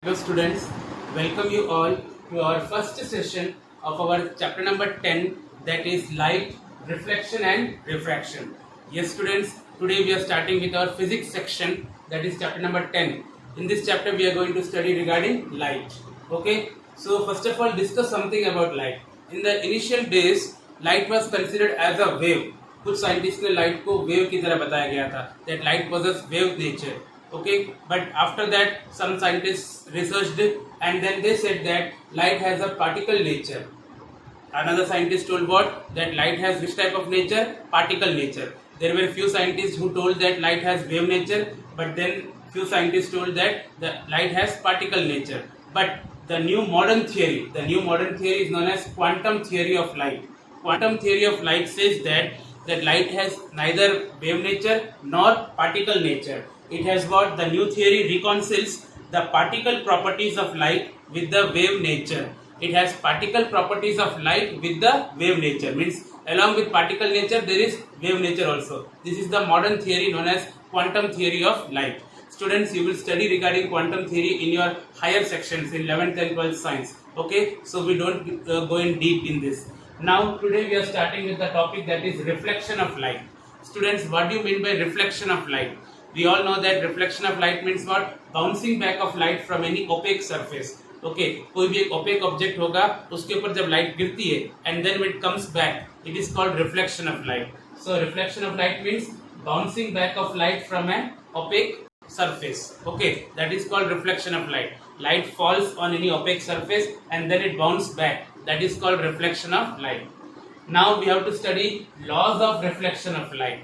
Hello students, welcome you all to our first session of our chapter number 10, that is light, reflection and refraction. Yes students, today we are starting with our physics section, that is chapter number 10. In this chapter we are going to study regarding light. Okay, so first of all discuss something about light. In the initial days, light was considered as a wave. कुछ scientist ने light को wave की तरह बताया गया था, that light possesses wave nature. Okay, but after that some scientists researched it and then they said that light has a particle nature. Another scientist told what? That light has which type of nature? Particle nature. There were few scientists who told that light has wave nature, but then few scientists told that the light has particle nature. But the new modern theory is known as quantum theory of light. Quantum theory of light says that light has neither wave nature nor particle nature. It has what? The new theory reconciles the particle properties of light with the wave nature. It has particle properties of light with the wave nature. Means along with particle nature there is wave nature also. This is the modern theory known as quantum theory of light. Students, you will study regarding quantum theory in your higher sections in 11th and 12th science. Okay, so we don't go in deep in this. Now today we are starting with the topic that is reflection of light. Students, what do you mean by reflection of light? We all know that reflection of light means what? Bouncing back of light from any opaque surface. Okay, कोई भी एक opaque object होगा, उसके ऊपर जब light गिरती है and then when it comes back, it is called reflection of light. So reflection of light means bouncing back of light from an opaque surface. Okay, that is called reflection of light. Light falls on any opaque surface and then it bounces back. That is called reflection of light. Now we have to study laws of reflection of light.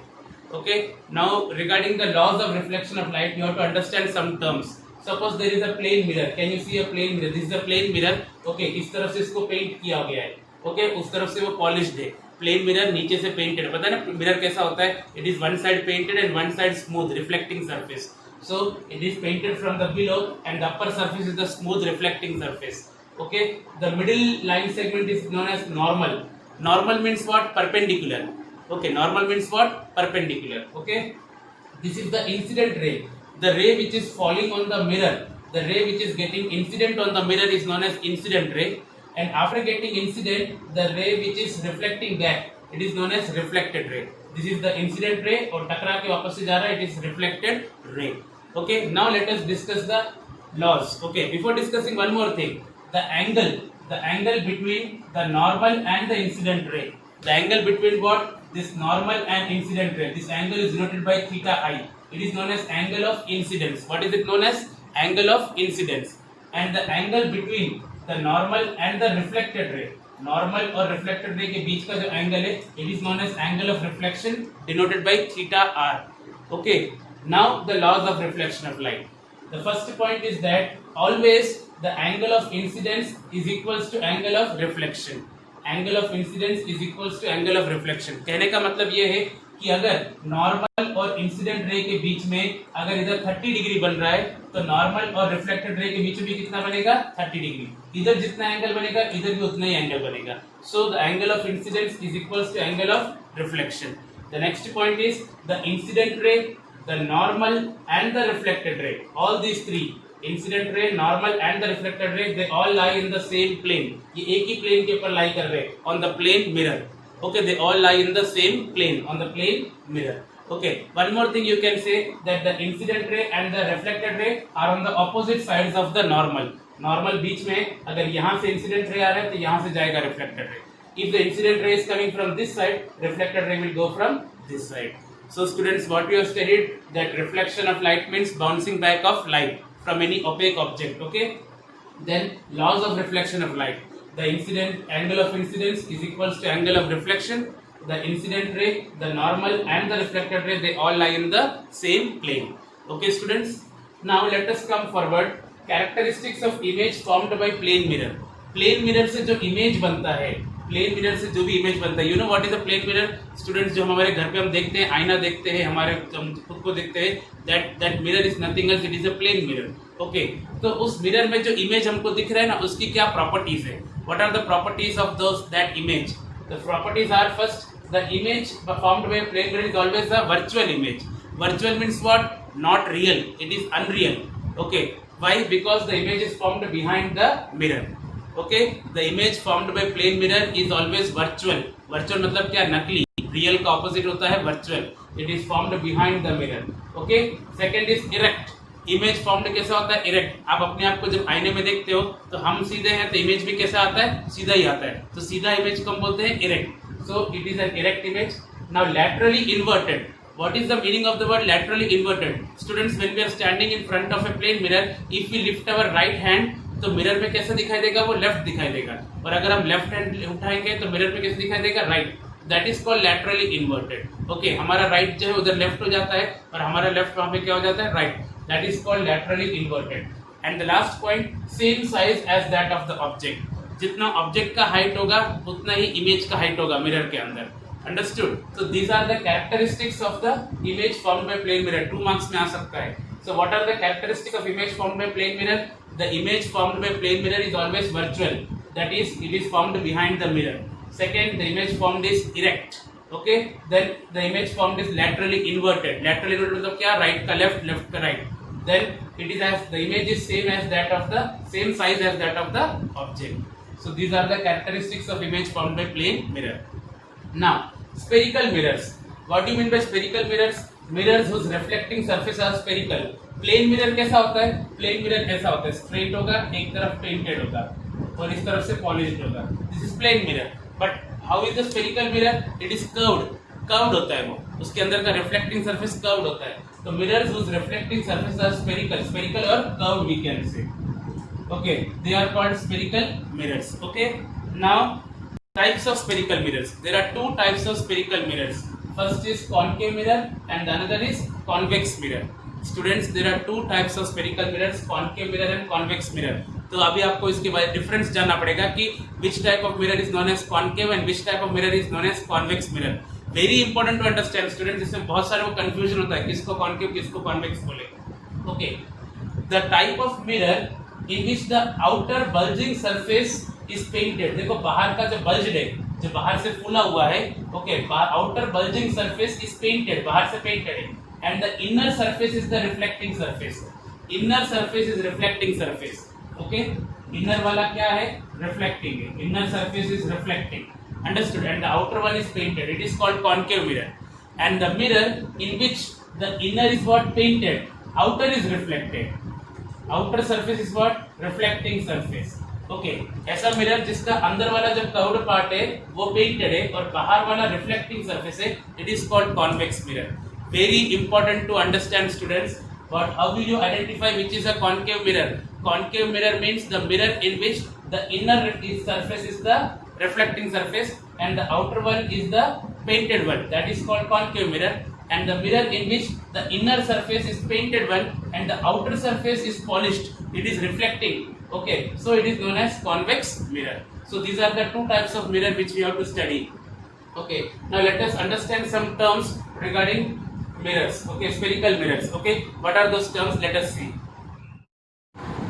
Okay, now regarding the laws of reflection of light, you have to understand some terms. Suppose there is a plane mirror. Can you see a plane mirror? This is a plane mirror. Okay, इस तरफ से इसको paint किया गया है. Okay, उस तरफ से वो पॉलिश्ड है. प्लेन मिरर नीचे से पेंटेड है. पता है ना मिरर कैसा होता है? It is one side painted and one side smooth, reflecting surface. So it is painted from the below and the upper surface is the smooth reflecting surface. Okay, the middle line segment is known as normal. Normal means what? Perpendicular. Okay, normal means what? Perpendicular. Okay, this is the incident ray. The ray which is falling on the mirror, the ray which is getting incident on the mirror is known as incident ray. And after getting incident, the ray which is reflecting back, it is known as reflected ray. This is the incident ray और टकरा के वापस से जा रहा है, it is reflected ray. Okay, now let us discuss the laws. Okay, before discussing one more thing, the angle between the normal and the incident ray. The angle between what? This normal and incident ray. This angle is denoted by theta I. It is known as angle of incidence. What is it known as? Angle of incidence. And the angle between the normal and the reflected ray. Normal और reflected ray के बीच का जो angle है, it is known as angle of reflection, denoted by theta r. Okay. Now the laws of reflection of light. The first point is that always the angle of incidence is equals to angle of reflection. Angle of incidence is equals to angle of reflection. कहने का मतलब ये है कि अगर normal और incident ray के बीच में अगर इधर 30 डिग्री बन रहा है तो नॉर्मल और रिफ्लेक्टेड रे के बीच में कितना बनेगा? 30 डिग्री. इधर जितना एंगल बनेगा इधर भी उतना ही एंगल बनेगा. So the angle of incidence is equals to angle of reflection. The next point is the incident ray, the normal and the reflected ray. All these three, incident ray, normal and the reflected ray, they all lie in the same plane. ये एक ही plane के ऊपर लाई कर रहे हैं, on the plane mirror. Okay, they all lie in the same plane, on the plane mirror. Okay, one more thing you can say that the incident ray and the reflected ray are on the opposite sides of the normal. Normal बीच में अगर यहाँ से incident ray आ रहा है तो यहाँ से जाएगा reflected ray. If the incident ray is coming from this side, reflected ray will go from this side. So students, what we have studied, that reflection of light means bouncing back of light from any opaque object. Okay, then laws of reflection of light. The incident angle of incidence is equals to angle of reflection. The incident ray, the normal and the reflected ray, they all lie in the same plane. Okay students, now let us come forward. Characteristics of image formed by plane mirror. Plane mirror से जो image बनता है, plane mirror से जो भी image बनता है, you know what is a plane mirror? Students, जो हमारे घर पे हम देखते हैं, आईना देखते हैं, हमारे हम खुद को देखते हैं, that mirror is nothing else, it is a plane mirror. Okay, तो उस मिरर में जो इमेज हमको दिख रहा है ना, उसकी क्या प्रॉपर्टीज है? What are the properties of those that image? The properties are, first, the image formed by plane mirror is always a virtual image. Virtual means what? Not real, it is unreal. Okay, Why? Because the image is formed behind the mirror. Okay, the image formed by plane mirror is always virtual. Virtual मतलब क्या? नकली. Real का opposite होता है virtual. It is formed behind the mirror. Okay. Second is erect. Image formed कैसा होता है? Erect. आप अपने आप को जब आईने में देखते हो तो हम सीधे हैं तो इमेज भी कैसा आता है? सीधा ही आता है. तो सीधा इमेज को हम बोलते हैं erect. So it is N erect image. Now laterally inverted. What is the meaning of the word laterally inverted? Students, when we are standing in front of a plane mirror, if we lift our right hand, तो mirror में कैसा दिखाई देगा? वो left दिखाई देगा. और अगर हम लेफ्ट हैंड उठाएंगे तो मिरर में कैसे दिखाई देगा? Right. That is called laterally inverted. Okay, हमारा राइट जो है उधर लेफ्ट हो जाता है और हमारा लेफ्ट वहां पे क्या हो जाता है? Right. That is called laterally inverted. And the last point, same size as that of the object. जितना ऑब्जेक्ट का हाइट होगा उतना ही इमेज का हाइट होगा मिरर के अंदर. Understood? So these are the characteristics of the image formed by plane mirror. 2 marks में आ सकता है. So what are the characteristics of image formed by plane mirror? The image formed by plane mirror is always virtual. That is, it is formed behind the mirror. Second, the image formed is erect. Okay, then the image formed is laterally inverted. Laterally inverted मतलब क्या? Right का left, left का right. Then it is as the image is same as that of the same size as that of the object. So these are the characteristics of image formed by plane mirror. Now spherical mirrors. What do you mean by spherical mirrors? Mirrors whose reflecting surface are spherical. Plane mirror कैसा होता है? Plane mirror ऐसा होता है, straight होगा, एक तरफ painted होगा और इस तरफ से polished होगा. This is plane mirror. But how is the spherical mirror? It is curved. Curved होता है वो, उसके अंदर का reflecting surface curved होता है. So mirrors whose reflecting surfaces are spherical, spherical or curved we can say. Okay, they are called spherical mirrors. Okay, now types of spherical mirrors. There are 2 types of spherical mirrors. First is concave mirror and another is convex mirror. Students, there are 2 types of spherical mirrors, concave mirror and convex mirror. तो अभी आपको इसके बारे difference जानना पड़ेगा कि which type of mirror is known as concave and which type of mirror is known as convex mirror. Very important to understand students. इसमें बहुत सारे वो confusion होता है किसको concave किसको convex बोले. Okay, the type of mirror in which the outer bulging surface is painted. देखो बाहर का जो bulged है, जो बाहर से फूला हुआ है, okay, outer bulging surface is painted, बाहर से painted है, and the inner surface is the reflecting surface. Inner surface is reflecting surface. Okay, inner वाला क्या है? Reflecting है. Inner surface is reflecting. Understood? And the outer one is painted. It is called concave mirror. And the mirror in which the inner is what? Painted. Outer is reflected. Outer surface is what? Reflecting surface. Okay. ऐसा mirror जिसका अंदर वाला जो curved part है वो painted है और बाहर वाला reflecting surface है. It is called convex mirror. Very important to understand, students. But how will you identify which is a concave mirror? Concave mirror means the mirror in which the inner surface is the reflecting surface and the outer one is the painted one. That is called concave mirror. And the mirror in which the inner surface is painted one and the outer surface is polished. It is reflecting. Okay, so it is known as convex mirror. So these are the 2 types of mirror which we have to study. Okay, now let us understand some terms regarding mirrors. Okay, spherical mirrors. Okay, what are those terms? Let us see.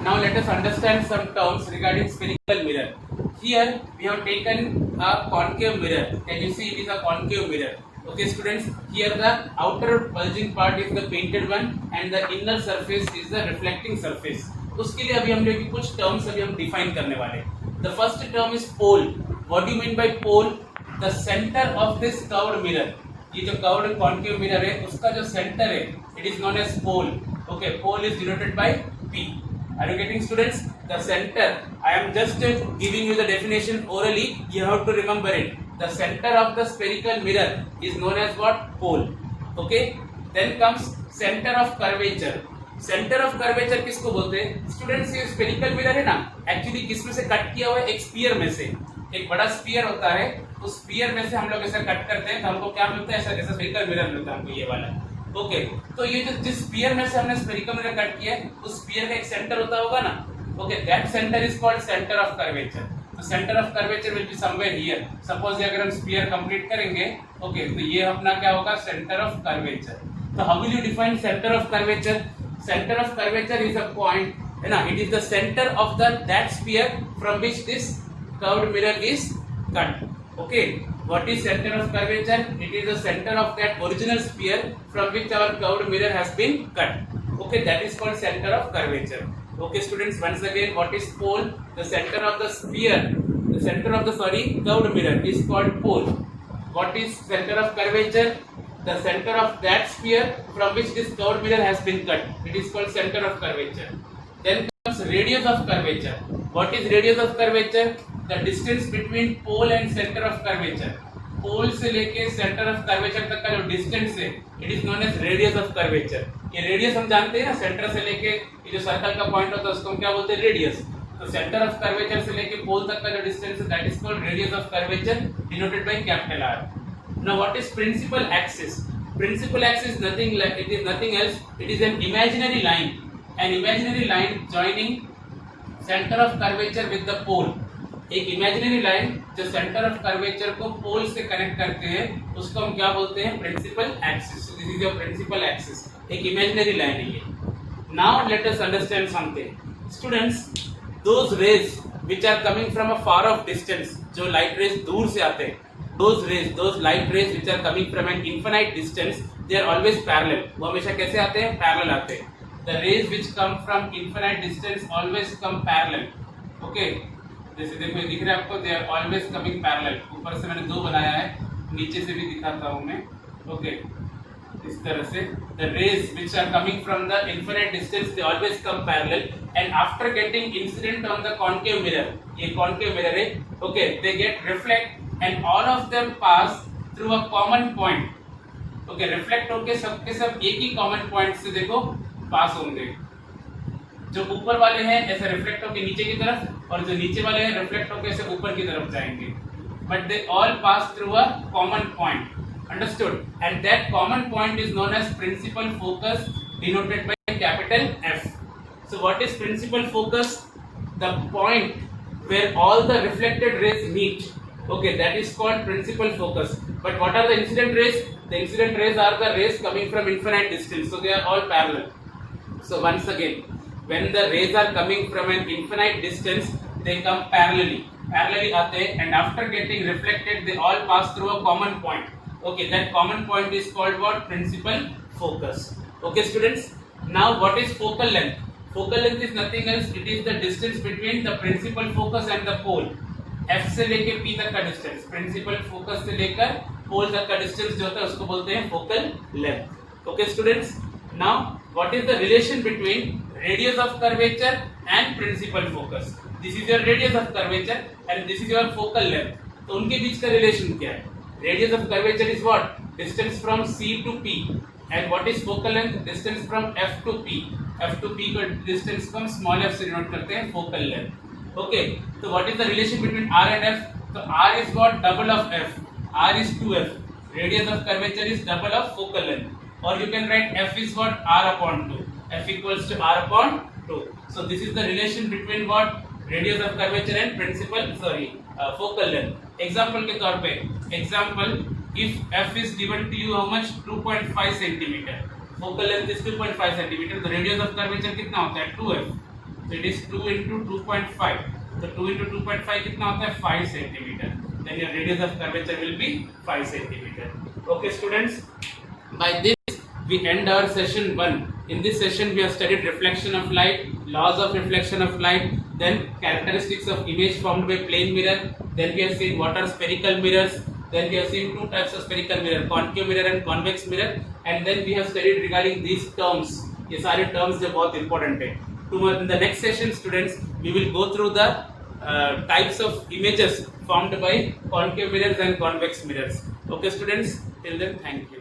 Now let us understand some terms regarding spherical mirror. Here we have taken a concave mirror. Can you see it is a concave mirror? Okay students, here the outer bulging part is the painted one and the inner surface is the reflecting surface. उसके लिए अभी हम लोग कुछ terms अभी हम define करने वाले. The first term is pole. What do you mean by pole? The center of this curved mirror. ये जो कर्व्ड कॉन्केव मिरर है उसका जो सेंटर है it is known as pole. Okay, pole is denoted by P. Are you getting, students? The center, I am just giving you the definition orally, you have to remember it. The center of the spherical mirror is known as what? Pole. Okay, then comes center of curvature. Center of curvature किसको बोलते हैं? Students, ये spherical mirror है ना, actually किसमें से cut किया हुआ है? एक स्फीयर में से. एक बड़ा स्फीयर होता है, उस स्फीयर में से हम लोग ऐसा कट करते हैं तो हमको क्या मिलता है? ऐसा ऐसा स्फेरिकल मिरर मिलता है हमको ये वाला. ओके, तो ये जो जिस स्फीयर में से हमने स्फेरिकल मिरर कट किया है उस स्फीयर का एक सेंटर होता होगा ना. Okay, that centre is called centre of curvature. तो centre of curvature will be somewhere here. Suppose अगर हम स्फीयर कंप्लीट करेंगे, ओके, तो ये अपना क्या होगा? Centre of curvature. तो how will you define centre of curvature? Centre of curvature is a point, है ना, it is the centre of that sphere from which this curved mirror is cut. Okay, what is center of curvature? It is the center of that original sphere from which our curved mirror has been cut. Okay, that is called center of curvature. Okay students, once again, what is pole? The center of the sphere, the center of the curved mirror is called pole. What is center of curvature? The center of that sphere from which this curved mirror has been cut. It is called center of curvature. Then comes radius of curvature. What is radius of curvature? The distance between pole and center of curvature. पोल से लेके centre of curvature तक का जो distance है, it is known as radius of curvature. ये radius हम जानते हैं ना, सेंटर से लेके ये जो सर्कल का पॉइंट होता है उसको हम क्या बोलते हैं? रेडियस. तो सेंटर ऑफ कर्वेचर से लेके पोल तक का जो डिस्टेंस है, that is called radius of curvature, denoted by capital R. Now what is principal axis? Principal axis nothing like, it is nothing else, it is an imaginary line, an imaginary line joining centre of curvature with the pole. एक imaginary line जो centre of curvature को pole से connect करते हैं उसको हम क्या बोलते हैं? Principal axis. This is your principal axis. एक इमेजिनरी लाइन है ये. Now let us understand something students. Those rays which are coming from a far of distance, जो लाइट रेज दूर से आते हैं, those light rays which are coming from an infinite distance, they are always parallel. वो हमेशा कैसे आते हैं? पैरेलल आते हैं. The rays which come from infinite distance always come parallel. Okay, जैसे देखो दिख रहा है आपको, they are always coming parallel. ऊपर से मैंने 2 बनाया है, नीचे से भी दिखाता हूं मैं. ओके, इस तरह से the rays which are coming from the infinite distance, they always come parallel and after getting incident on the concave mirror, ये कॉन्केव मिरर है. Okay, they get reflect and all of them pass through a common point. Okay, reflect होके सबके सब एक ही common point से देखो पास होंगे. जो ऊपर वाले हैं ऐसे रिफ्लेक्ट होकर नीचे की तरफ, और जो नीचे वाले हैं रिफ्लेक्ट होकर ऐसे ऊपर की तरफ जाएंगे. But they all pass through a common point. Understood? And that common point is known as principal focus, denoted by capital F. So what is principal focus? The point where all the reflected rays meet. Okay, that is called principal focus. But what are the incident rays? The incident rays are the rays coming from infinite distance, so they are all parallel. So once again, when the rays are coming from an infinite distance, they come parallelly aate hain, and after getting reflected they all pass through a common point. Okay, that common point is called what? Principal focus. Okay students, now what is focal length? Focal length is nothing else, it is the distance between the principal focus and the pole. F से लेके P तक का distance, principal focus से लेकर पोल तक का distance जो होता है उसको बोलते हैं focal length. Okay students, now what is the relation between radius of curvature and principal focus? This is your radius of curvature and this is your focal length. तो उनके बीच का रिलेशन क्या है? Radius of curvature is what? Distance from C to P. And what is focal length? Distance from F to P. F to P का डिस्टेंस को हम स्मॉल f से डिनोट करते हैं focal length. Okay, so what is the relation between R and F? So R is what? Double of F. R is 2F. Radius of curvature is double of focal length. Or you can write F is what? R upon 2. F equals to R upon 2. So this is the relation between what? Radius of curvature and principal, focal length. Example के तौर पे, example, if F is given to you how much? 2.5 centimeter. Focal length is 2.5 centimeter. The radius of curvature कितना होता है? 2F. So it is 2 into 2.5. So 2 into 2.5 कितना होता है? 5 centimeter. Then your radius of curvature will be 5 centimeter. Okay students, by this we end our session 1. In this session we have studied reflection of light, laws of reflection of light, then characteristics of image formed by plane mirror, then we have seen what are spherical mirrors, then we have seen 2 types of spherical mirror, concave mirror and convex mirror, and then we have studied regarding these terms. ये सारे terms जो बहुत important है. In the next session students, we will go through the types of images formed by concave mirrors and convex mirrors. Okay students, till then thank you.